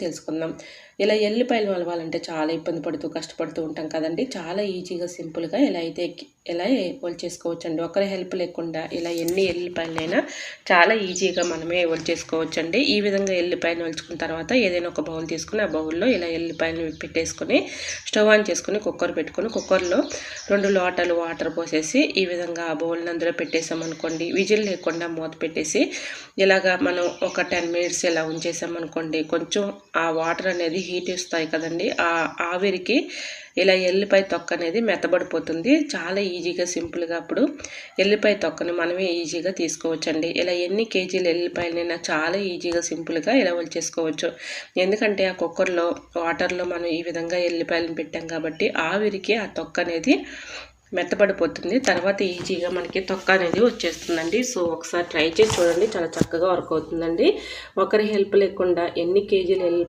తెలుసుకుందాం. ఇలా ఎల్లిపాయలు వలవాలంటే చాలా ఇబ్బంది పడుతూ కష్టపడుతూ ఉంటాం కదండి. చాలా ఈజీగా సింపుల్గా ఎలా వలిచేసుకోవచ్చండి. ఒకరి హెల్ప్ లేకుండా ఇలా ఎన్ని ఎల్లిపాయలైనా చాలా ఈజీగా మనమే వలిచేసుకోవచ్చండి. ఈ విధంగా ఎల్లిపాయలు వలుచుకున్న తర్వాత ఏదైనా ఒక బౌల్ తీసుకుని ఆ బౌల్లో ఇలా ఎల్లిపాయలు పెట్టేసుకొని స్టవ్ ఆన్ చేసుకుని కుక్కర్ పెట్టుకొని కుక్కర్లో 2 లోటాలు వాటర్ పోసేసి ఈ విధంగా ఆ బౌల్ని అందులో పెట్టేసామనుకోండి, విజిల్ లేకుండా మూత పెట్టేసి ఇలాగా మనం ఒక 10 మినిట్స్ ఇలా ఉంచేసామనుకోండి, కొంచెం ఆ వాటర్ అనేది హీట్ ఇస్తాయి కదండి, ఆ ఆవిరికి ఇలా ఎల్లిపాయ తొక్క అనేది మెత్తబడిపోతుంది. చాలా ఈజీగా సింపుల్గా అప్పుడు ఎల్లిపాయ తొక్కని మనమే ఈజీగా తీసుకోవచ్చండి. ఇలా ఎన్ని కేజీలు ఎల్లిపాయలైనా చాలా ఈజీగా సింపుల్గా ఇలా వలిచేసుకోవచ్చు. ఎందుకంటే ఆ కుక్కర్లో వాటర్లో మనం ఈ విధంగా ఎల్లిపాయలను పెట్టాం కాబట్టి ఆవిరికి ఆ తొక్క అనేది మెత్తబడిపోతుంది. తర్వాత ఈజీగా మనకి తొక్క అనేది వచ్చేస్తుందండి. సో ఒకసారి ట్రై చేసి చూడండి, చాలా చక్కగా వర్క్ అవుతుందండి. ఒకరి హెల్ప్ లేకుండా ఎన్ని కేజీలు